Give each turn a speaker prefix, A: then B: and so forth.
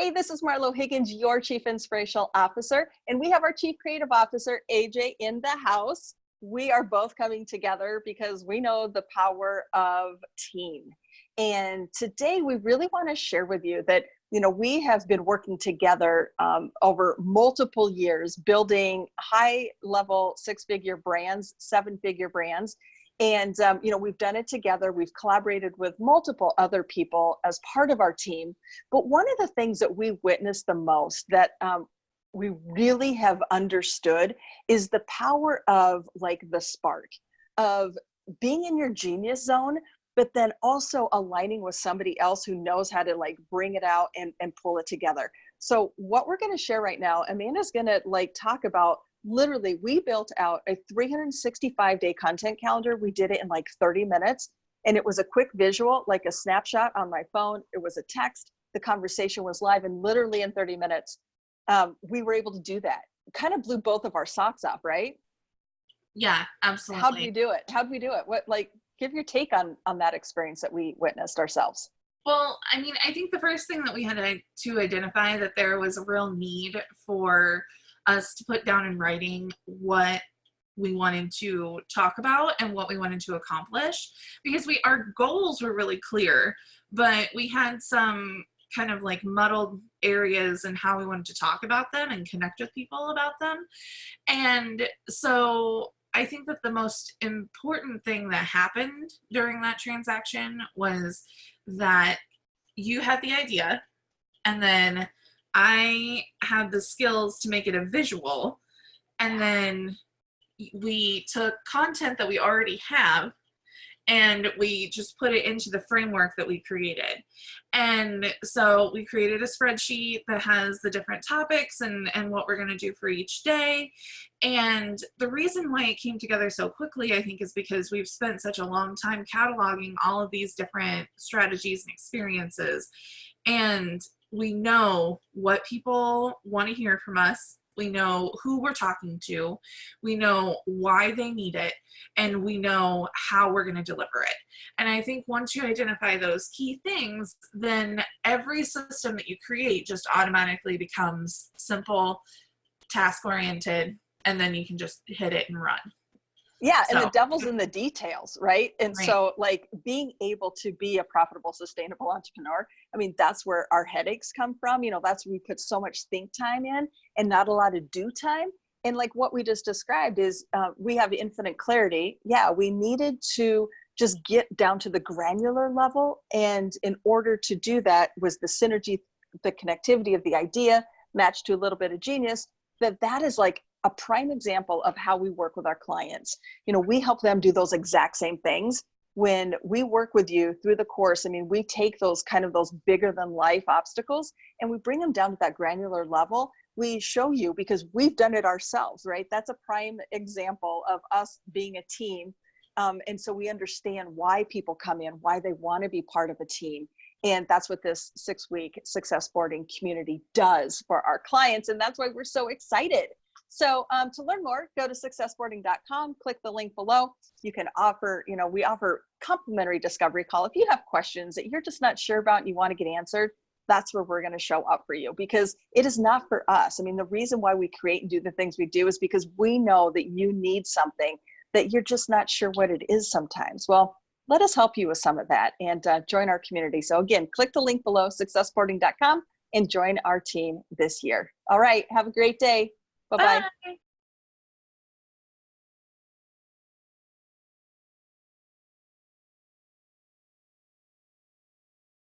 A: Hey, this is Marlo Higgins, your Chief Inspirational Officer, and we have our Chief Creative Officer, AJ, in the house. We are both coming together because we know the power of team. And today we really want to share with you that, we have been working together over multiple years, building high level 6-figure brands, 7-figure brands. And, we've done it together. We've collaborated with multiple other people as part of our team. But one of the things that we witnessed the most that we really have understood is the power of like the spark of being in your genius zone, but then also aligning with somebody else who knows how to like bring it out and pull it together. So what we're going to share right now, Amanda's going to like talk about. Literally, we built out a 365-day content calendar. We did it in like 30 minutes. And it was a quick visual, like a snapshot on my phone. It was a text. The conversation was live. And literally in 30 minutes, we were able to do that. Kind of blew both of our socks off, right?
B: Yeah, absolutely.
A: How did we do it? What, like, give your take on that experience that we witnessed ourselves.
B: Well, I mean, I think the first thing that we had to identify that there was a real need for us to put down in writing what we wanted to talk about and what we wanted to accomplish, because our goals were really clear, but we had some kind of like muddled areas in how we wanted to talk about them and connect with people about them. And so I think that the most important thing that happened during that transaction was that you had the idea, and then I had the skills to make it a visual, and then we took content that we already have and we just put it into the framework that we created. And so we created a spreadsheet that has the different topics and what we're going to do for each day. And the reason why it came together so quickly, I think, is because we've spent such a long time cataloging all of these different strategies and experiences. And we know what people want to hear from us. We know who we're talking to. We know why they need it. And we know how we're going to deliver it. And I think once you identify those key things, then every system that you create just automatically becomes simple, task-oriented, and then you can just hit it and run.
A: Yeah. And the devil's in the details, right? And
B: right.
A: So like being able to be a profitable, sustainable entrepreneur, I mean, that's where our headaches come from. That's where we put so much think time in and not a lot of do time. And like what we just described is we have infinite clarity. Yeah, we needed to just get down to the granular level. And in order to do that was the synergy, the connectivity of the idea matched to a little bit of genius, that is like a prime example of how we work with our clients. We help them do those exact same things. When we work with you through the course, I mean, we take those bigger than life obstacles and we bring them down to that granular level. We show you because we've done it ourselves, right? That's a prime example of us being a team. And so we understand why people come in, why they want to be part of a team. And that's what this 6-week success boarding community does for our clients. And that's why we're so excited. So to learn more, go to successboarding.com, click the link below. You can offer, we offer complimentary discovery call. If you have questions that you're just not sure about and you want to get answered, that's where we're going to show up for you, because it is not for us. I mean, the reason why we create and do the things we do is because we know that you need something that you're just not sure what it is sometimes. Well, let us help you with some of that and join our community. So again, click the link below, successboarding.com, and join our team this year. All right. Have a great day. Bye-bye.
B: Bye.